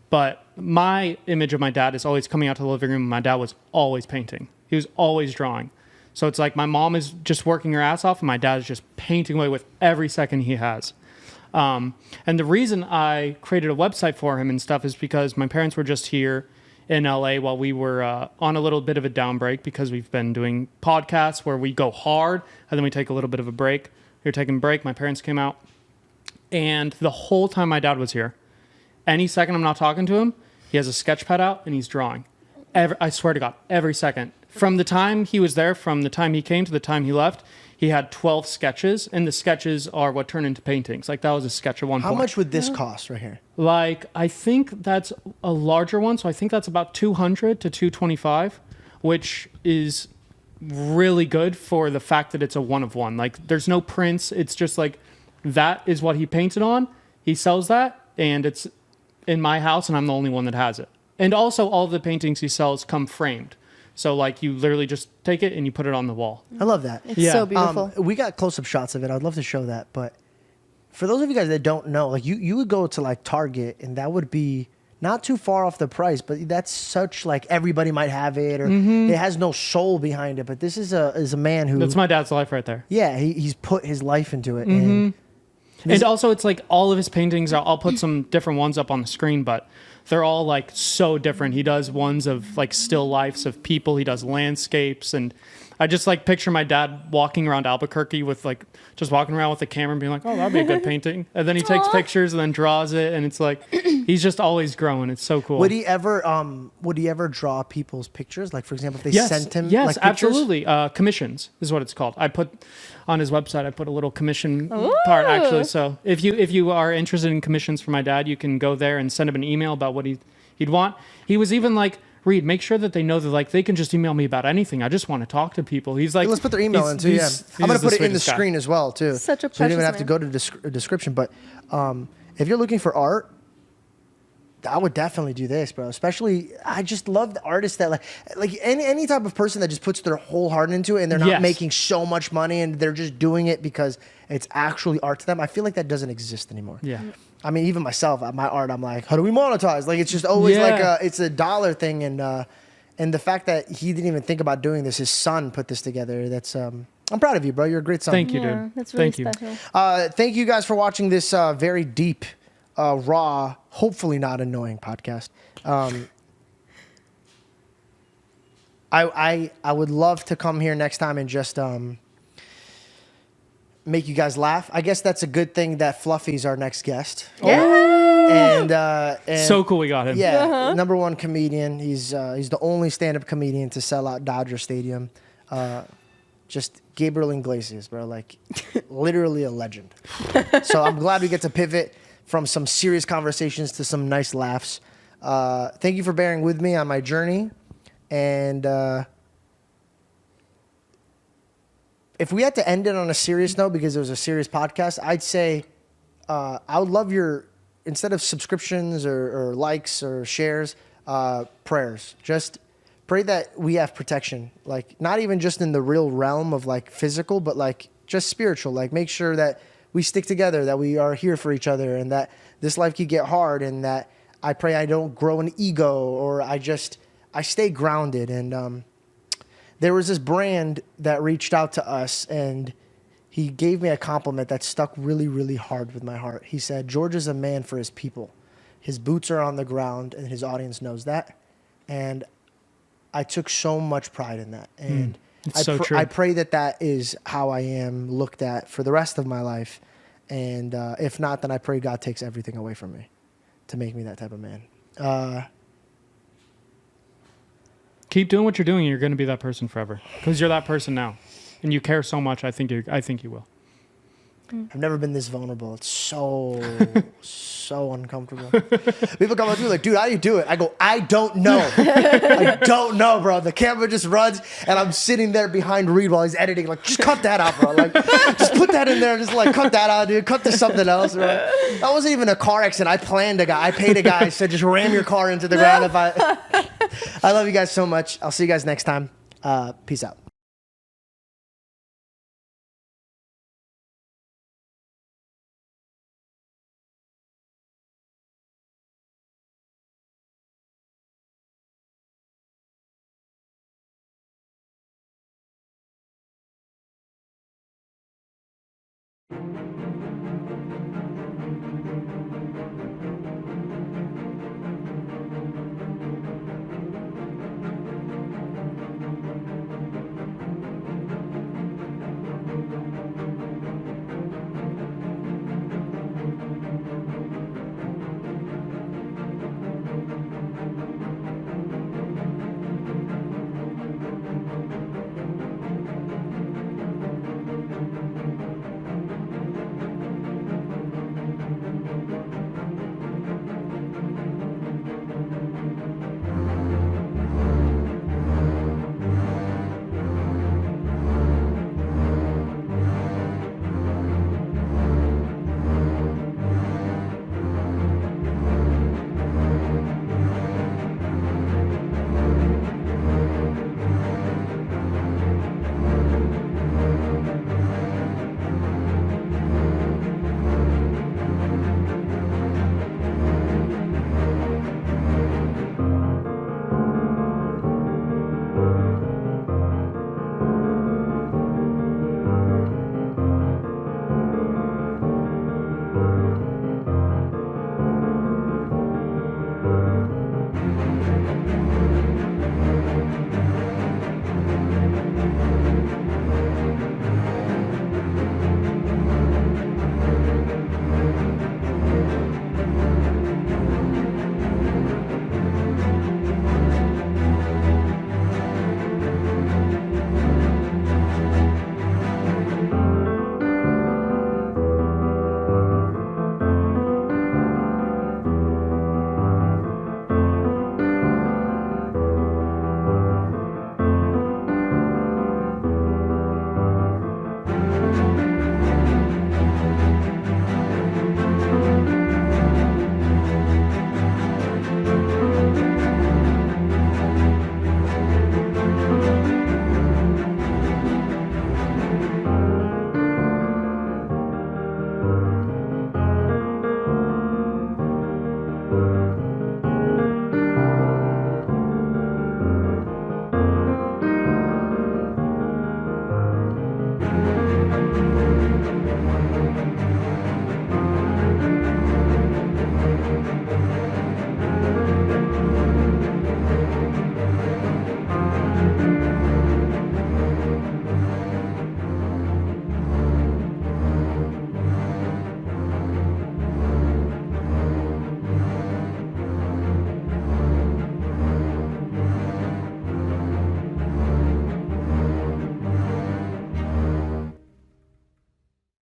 F: But my image of my dad is always coming out to the living room. My dad was always painting. He was always drawing. So it's like my mom is just working her ass off and my dad is just painting away with every second he has. And the reason I created a website for him and stuff is because my parents were just here in LA while we were on a little bit of a down break because we've been doing podcasts where we go hard and then we take a little bit of a break. We were taking a break. My parents came out. And the whole time my dad was here, any second I'm not talking to him, he has a sketch pad out and he's drawing. I swear to God, every second. From the time he was there, from the time he came to the time he left, he had 12 sketches, and the sketches are what turn into paintings. Like, that was a sketch at one point.
A: How much would this cost right here?
F: Like, I think that's a larger one, so I think that's about $200 to $225, which is really good for the fact that it's a one of one. Like, there's no prints. It's just like, that is what he painted on. He sells that, and it's in my house, and I'm the only one that has it. And also, all of the paintings he sells come framed. So, like, you literally just take it and you put it on the wall.
A: I love that.
D: It's so beautiful.
A: We got close-up shots of it. I'd love to show that. But for those of you guys that don't know, like, you would go to, like, Target, and that would be not too far off the price. But that's such, like, everybody might have it, or it has no soul behind it. But this is a man who...
F: That's my dad's life right there.
A: Yeah, he's put his life into it. And
F: And also, it's like all of his paintings, I'll put some different ones up on the screen, but they're all like so different. He does ones of like still lifes of people. He does landscapes. And I just like picture my dad walking around Albuquerque with like, just walking around with a camera and being like, oh, that'd be a good painting. And then he takes pictures and then draws it. And it's like, he's just always growing. It's so cool.
A: Would he ever draw people's pictures? Like, for example, if they sent him
F: yes,
A: like pictures?
F: absolutely. Commissions is what it's called. I put on his website, I put a little commission part actually. So if you are interested in commissions for my dad, you can go there and send him an email about what he'd want. He was even like, Reed, make sure that they know that like they can just email me about anything. I just want to talk to people. He's like,
A: let's put their email in too. Yeah, I'm gonna put it in the
F: guy.
A: screen as well too.
D: Such a
A: so you don't even
D: precious
A: have to
D: man.
A: go to the description. But if you're looking for art, I would definitely do this, bro. Especially, I just love the artists that like any type of person that just puts their whole heart into it and they're not making so much money and they're just doing it because it's actually art to them. I feel like that doesn't exist anymore.
F: Yeah.
A: I mean, even myself, my art, I'm like, how do we monetize? Like, it's just always like it's a dollar thing. And the fact that he didn't even think about doing this, his son put this together. That's I'm proud of you, bro. You're a great son.
F: Thank you,
D: Yeah,
F: dude.
D: that's really
F: Thank
D: special.
F: you.
A: Thank you guys for watching this very deep, raw, hopefully not annoying podcast. I would love to come here next time and just make you guys laugh. I guess that's a good thing that Fluffy's our next guest. And
F: So cool we got him.
A: yeah, number one comedian. He's the only stand-up comedian to sell out Dodger Stadium. Just Gabriel Iglesias, bro. Like, literally a legend. So I'm glad we get to pivot from some serious conversations to some nice laughs. Thank you for bearing with me on my journey. And if we had to end it on a serious note, because it was a serious podcast, I'd say I would love instead of subscriptions or likes or shares, prayers. Just pray that we have protection. Like, not even just in the real realm of like physical, but like just spiritual. Like, make sure that we stick together, that we are here for each other, and that this life could get hard, and that I pray I don't grow an ego, or I stay grounded. And there was this brand that reached out to us, and he gave me a compliment that stuck really, really hard with my heart. He said, George is a man for his people. His boots are on the ground, and his audience knows that. And I took so much pride in that. And
F: it's so true.
A: I pray that is how I am looked at for the rest of my life. And if not, then I pray God takes everything away from me to make me that type of man.
F: Keep doing what you're doing, and you're going to be that person forever, because you're that person now, and you care so much. I think you will.
A: I've never been this vulnerable. It's so uncomfortable. People come up to me like, dude, how do you do it? I go, I don't know. I don't know, bro. The camera just runs, and I'm sitting there behind Reed while he's editing. Like, just cut that out, bro. Like, just put that in there. Just like, cut that out, dude. Cut to something else, bro. That wasn't even a car accident. I planned a guy. I paid a guy. I said, just ram your car into the ground. I love you guys so much. I'll see you guys next time. Peace out.